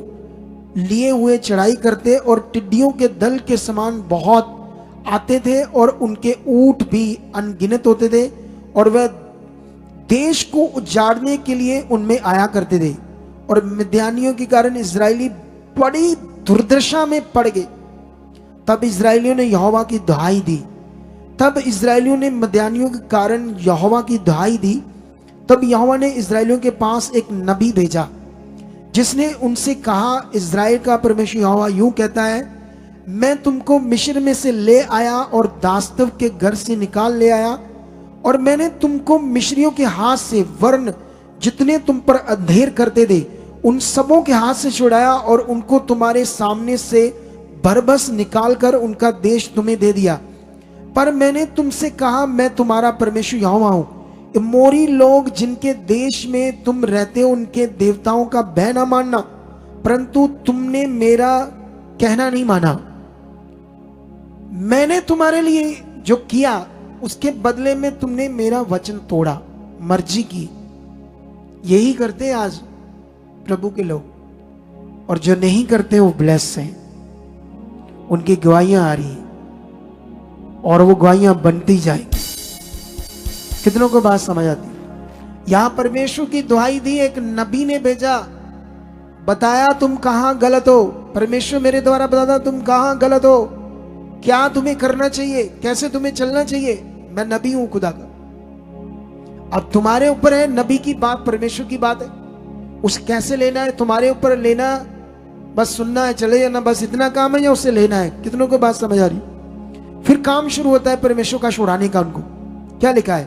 [SPEAKER 1] लिए हुए चढ़ाई करते और टिड्डियों के दल के समान बहुत आते थे, और उनके ऊंट भी अनगिनत होते थे, और वह देश को उजाड़ने के लिए उनमें आया करते थे। और मिद्यानियों के कारण इजरायली बड़ी दुर्दशा में पड़ गए। तब इजरायलियों ने यहोवा की दुहाई दी। तब इजरायलियों ने मद्यानियों के कारण यहोवा की दुहाई दी। तब यहोवा ने इजरायलियों के पास एक नबी भेजा, जिसने उनसे कहा, इजराइल का परमेश्वर यहोवा यूं कहता है, मैं तुमको मिस्र में से ले आया और दास्तव के घर से निकाल ले आया, और मैंने तुमको मिस्रियों के हाथ से, वरन जितने तुम पर अंधेर करते थे उन सबों के हाथ से छुड़ाया, और उनको तुम्हारे सामने से बरबस निकालकर उनका देश तुम्हें दे दिया। पर मैंने तुमसे कहा, मैं तुम्हारा परमेश्वर यहोवा हूं। मोरी लोग जिनके देश में तुम रहते हो, उनके देवताओं का भय न मानना, परंतु तुमने मेरा कहना नहीं माना। मैंने तुम्हारे लिए जो किया उसके बदले में तुमने मेरा वचन तोड़ा, मर्जी की। यही करते आज प्रभु के लोग, और जो नहीं करते वो ब्लेस हैं। उनकी गवाहियां आ रही हैं और वो गवाहियां बनती जाएंगी। कितनों को बात समझ आती? यहां परमेश्वर की दुहाई दी, एक नबी ने भेजा, बताया तुम कहां गलत हो। परमेश्वर मेरे द्वारा बताता तुम कहां गलत हो, क्या तुम्हें करना चाहिए, कैसे तुम्हें चलना चाहिए। मैं नबी हूं खुदा का। अब तुम्हारे ऊपर है, नबी की बात परमेश्वर की बात है, उसे कैसे लेना है तुम्हारे ऊपर। लेना बस सुनना है, चले जाना, बस इतना काम है, या उसे लेना है। कितनों को बात समझ आ रही? फिर काम शुरू होता है परमेश्वर का छुड़ाने का। उनको क्या लिखा है?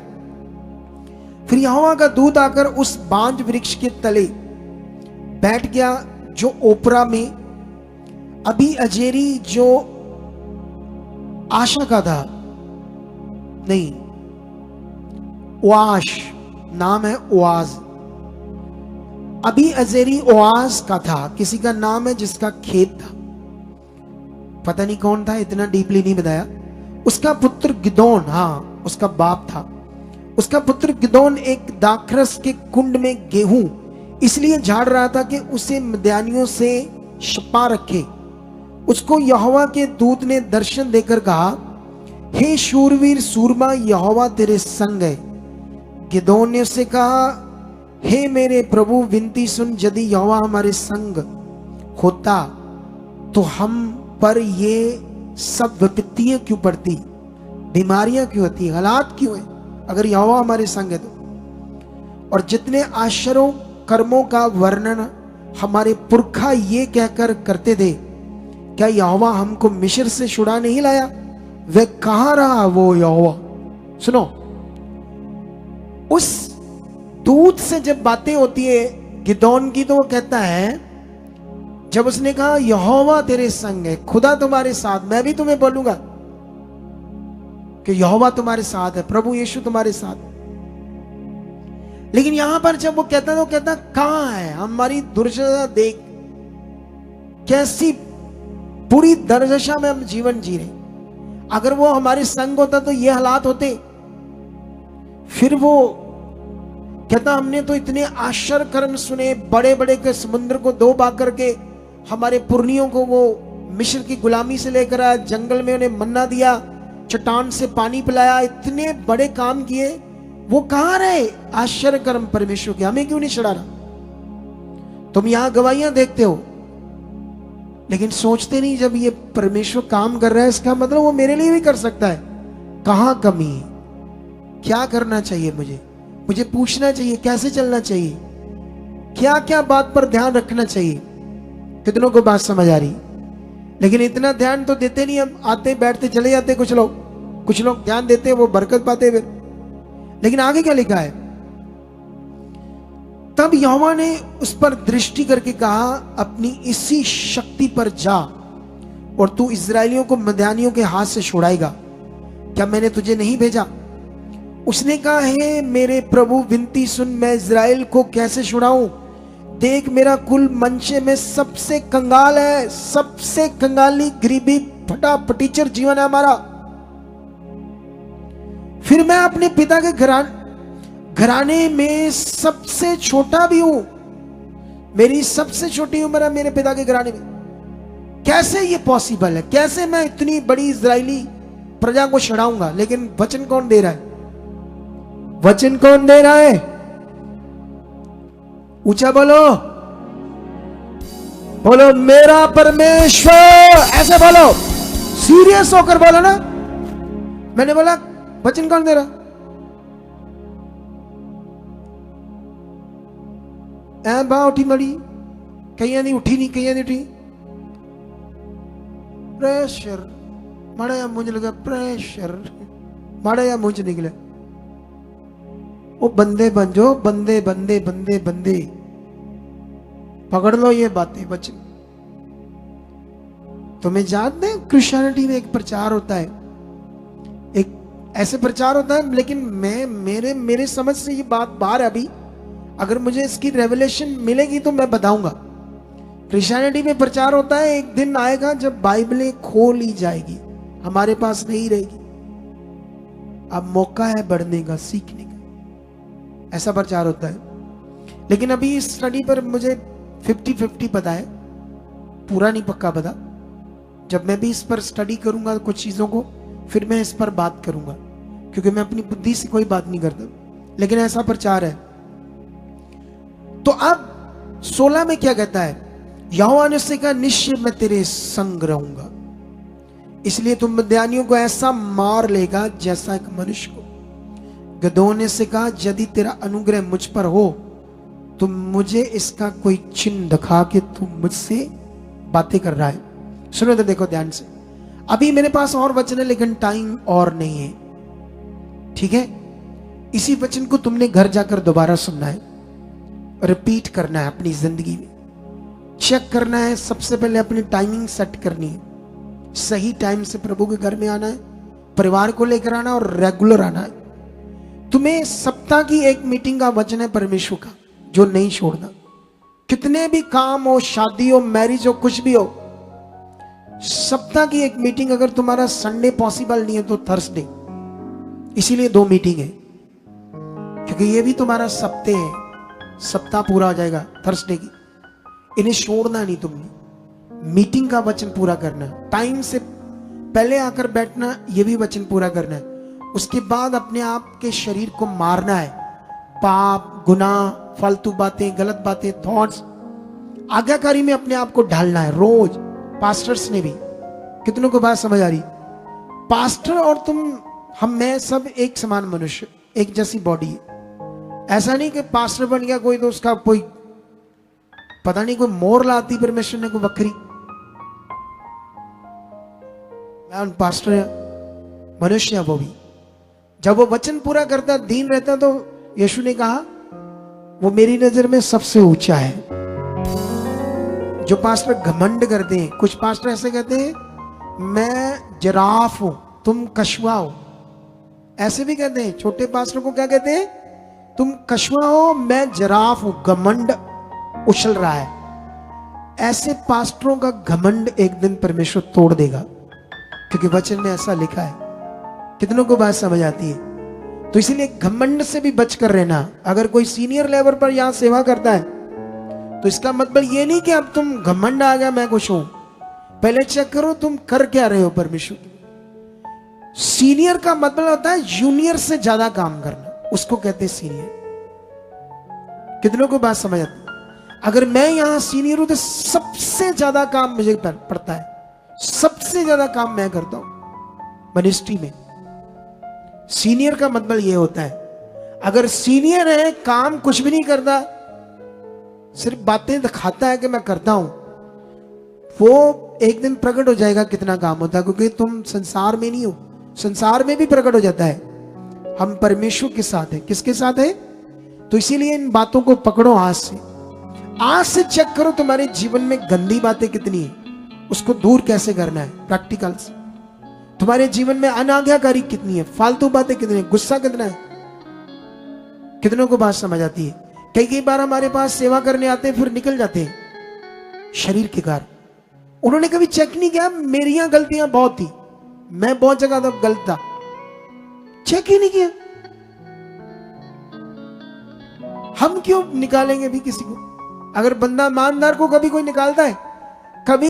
[SPEAKER 1] फिर यहोवा का दूत आकर उस बांज वृक्ष के तले बैठ गया जो ओपरा में अभी अजेरी, जो आशा का था, नहीं ओआश नाम है, ओआज। अभी अजेरी ओआज का था, किसी का नाम है जिसका खेत था, पता नहीं कौन था, इतना डीपली नहीं बताया। उसका पुत्र गिदोन, हाँ उसका बाप था। उसका पुत्र गिदोन एक दाखरस के कुंड में गेहूं इसलिए झाड़ रहा था कि उसे मद्यानियों से छिपा रखे। उसको यहोवा के दूत ने दर्शन देकर कहा, हे शूरवीर सूरमा, यहोवा तेरे संग है। गिदोन ने उससे कहा, हे मेरे प्रभु विनती सुन, यदि यहोवा हमारे संग होता तो हम पर ये सब विपत्तियां क्यों पड़ती, बीमारियां क्यों होती, हालात क्यों है, अगर यहोवा हमारे संग है तो। और जितने आश्चर्यों कर्मों का वर्णन हमारे पुरखा ये कहकर करते थे, क्या यहोवा हमको मिस्र से छुड़ा नहीं लाया? वह कहां रहा वो यहोवा? सुनो, उस दूत से जब बातें होती है गिदोन की, तो वो कहता है, जब उसने कहा यहोवा तेरे संग है, खुदा तुम्हारे साथ, मैं भी तुम्हें बोलूंगा कि यहोवा तुम्हारे साथ है, प्रभु यीशु तुम्हारे साथ। लेकिन यहां पर जब वो कहता है, तो कहता कहां है? हमारी दुर्दशा देख, कैसी बुरी दुर्दशा में हम जीवन जी रहे। अगर वो हमारे संग होता तो ये हालात होते। फिर वो कहता, हमने तो इतने आश्चर्य कर्म सुने, बड़े बड़े के समुद्र को दो भाग करके हमारे पुरनियों को वो मिस्र की गुलामी से लेकर आया, जंगल में उन्हें मन्ना दिया, चट्टान से पानी पिलाया, इतने बड़े काम किए। वो कहां रहे आश्चर्य कर्म परमेश्वर के? हमें क्यों नहीं छुड़ा रहा? तुम यहां गवाहियां देखते हो, लेकिन सोचते नहीं, जब ये परमेश्वर काम कर रहा है, इसका मतलब वो मेरे लिए भी कर सकता है। कहां कमी है? क्या करना चाहिए मुझे पूछना चाहिए, कैसे चलना चाहिए, क्या क्या बात पर ध्यान रखना चाहिए। कितनों को बात समझ आ रही? लेकिन इतना ध्यान तो देते नहीं हम, आते बैठते चले जाते। कुछ लोग ध्यान देते, वो बरकत पाते फिर। लेकिन आगे क्या लिखा है? तब यहोवा ने उस पर दृष्टि करके कहा, अपनी इसी शक्ति पर जा और तू इस्राएलियों को मद्यानियों के हाथ से छुड़ाएगा। क्या मैंने तुझे नहीं भेजा? उसने कहा, हे मेरे प्रभु विनती सुन, मैं इस्राएल को कैसे छुड़ाऊं? देख, मेरा कुल मंशे में सबसे कंगाल है, सबसे कंगाली, गरीबी, फटा फटीचर जीवन है हमारा। फिर मैं अपने पिता के घराने में सबसे छोटा भी हूं। मेरी सबसे छोटी उम्र है मेरे पिता के घराने में। कैसे ये पॉसिबल है? कैसे मैं इतनी बड़ी इजरायली प्रजा को छुड़ाऊंगा? लेकिन वचन कौन दे रहा है? वचन कौन दे रहा है? ऊंचा बोलो, बोलो मेरा परमेश्वर, ऐसे बोलो, सीरियस होकर बोलो ना। मैंने बोला वचन कौन दे रहा? ऐ बाह उठी मड़ी, कईयां दी उठी नहीं, कईयां दी उठी। प्रेशर माड़ा या मुंह लगा, प्रेशर माड़ा या मुंह निकले। वो बंदे बन जाओ, बंदे बंदे बंदे बंदे, पकड़ लो ये बातें वचन। तुम्हें जानते हैं क्रिश्चियनिटी में एक प्रचार होता है, एक ऐसे प्रचार होता है, लेकिन मेरे समझ से ये बात बाहर है अभी। अगर मुझे इसकी रेवलेशन मिलेगी तो मैं बताऊंगा। क्रिश्चियनिटी में प्रचार होता है, एक दिन आएगा जब बाइबलें खो ली जाएगी, हमारे पास नहीं रहेगी, अब मौका है बढ़ने का, सीखने का, ऐसा प्रचार होता है। लेकिन अभी इस स्टडी पर मुझे 50-50 पता है, पूरा नहीं पक्का पता। जब मैं भी इस पर स्टडी करूंगा कुछ चीजों को, फिर मैं इस पर बात करूंगा, क्योंकि मैं अपनी बुद्धि से कोई बात नहीं करता, लेकिन ऐसा प्रचार है। तो अब 16 में क्या कहता है? यहोवा ने उससे कहा, निश्चय मैं तेरे संग रहूंगा, इसलिए तुम मिद्यानियों को ऐसा मार लेगा जैसा एक मनुष्य को। गिदोन ने से कहा, यदि तेरा अनुग्रह मुझ पर हो तो मुझे इसका कोई चिन्ह दिखा कि तू मुझसे बातें कर रहा है। सुनो तो देखो ध्यान से, अभी मेरे पास और वचन है लेकिन टाइम और नहीं है, ठीक है? इसी वचन को तुमने घर जाकर दोबारा सुनना है, रिपीट करना है, अपनी जिंदगी में चेक करना है। सबसे पहले अपनी टाइमिंग सेट करनी है, सही टाइम से प्रभु के घर में आना है, परिवार को लेकर आना और रेगुलर आना है। तुम्हें सप्ताह की एक मीटिंग का वचन है परमेश्वर का, जो नहीं छोड़ना। कितने भी काम हो, शादी हो, मैरिज हो, कुछ भी हो, सप्ताह की एक मीटिंग। अगर तुम्हारा संडे पॉसिबल नहीं है तो थर्सडे, इसीलिए 2 मीटिंग है, क्योंकि ये भी तुम्हारा सप्ताह है, सप्ताह पूरा हो जाएगा थर्सडे की। इन्हें छोड़ना नहीं तुमने, मीटिंग का वचन पूरा करना, टाइम से पहले आकर बैठना, ये भी वचन पूरा करना है। उसके बाद अपने आप के शरीर को मारना है, पाप, गुनाह, फालतू बातें, गलत बातें, थॉट्स, आज्ञाकारी में अपने आप को ढालना है रोज। पास्टर्स ने भी, कितनों को बात समझ आ रही? पास्टर और तुम, मैं सब एक समान मनुष्य, एक जैसी बॉडी है। ऐसा नहीं कि पास्टर बन गया कोई तो उसका कोई पता नहीं कोई मोर लाती परमेश्वर ने कोई बकरी। पास्टर है, मनुष्य है वो भी। जब वो वचन पूरा करता, दीन रहता, तो यीशु ने कहा वो मेरी नजर में सबसे ऊंचा है। जो पास्टर घमंड करते हैं, कुछ पास्टर ऐसे कहते हैं मैं जिराफ हूं, तुम कछुआ हो, ऐसे भी कहते हैं। छोटे पास्टर को क्या कहते हैं? तुम कछुआ हो, मैं जिराफ हूं। घमंड उछल रहा है। ऐसे पास्टरों का घमंड एक दिन परमेश्वर तोड़ देगा, क्योंकि वचन में ऐसा लिखा है। कितनों को बात समझ आती है? तो इसीलिए घमंड से भी बचकर रहना। अगर कोई सीनियर लेवल पर यहां सेवा करता है तो इसका मतलब ये नहीं कि अब तुम घमंड आ गया मैं कुछ हूं। पहले चेक करो तुम कर क्या रहे हो परमेश्वर के। सीनियर का मतलब होता है जूनियर से ज्यादा काम करना, उसको कहते हैं सीनियर। कितनों को बात समझ आती? अगर मैं यहां सीनियर हूं तो सबसे ज्यादा काम मुझे पड़ता है, सबसे ज्यादा काम मैं करता हूं मिनिस्ट्री में। सीनियर का मतलब यह होता है, अगर सीनियर है काम कुछ भी नहीं करता, सिर्फ बातें दिखाता है कि मैं करता हूं, वो एक दिन प्रकट हो जाएगा कितना काम होता है। क्योंकि तुम संसार में नहीं हो, संसार में भी प्रकट हो जाता है। हम परमेश्वर के साथ है। किसके साथ है? तो इसीलिए इन बातों को पकड़ो आज से। आज से चेक करो तुम्हारे जीवन में गंदी बातें कितनी है, उसको दूर कैसे करना है प्रैक्टिकल से। तुम्हारे जीवन में अनाज्ञाकारी कितनी है, फालतू बातें कितनी है, गुस्सा कितना है। कितनों को बात समझ आती है? कई बार हमारे पास सेवा करने आते हैं फिर निकल जाते हैं शरीर के कारण। उन्होंने कभी चेक नहीं किया मेरी गलतियां बहुत थी, मैं बहुत जगह तब गलत था, चेक ही नहीं किया। हम क्यों निकालेंगे भी किसी को? अगर बंदा ईमानदार को कभी कोई निकालता है? कभी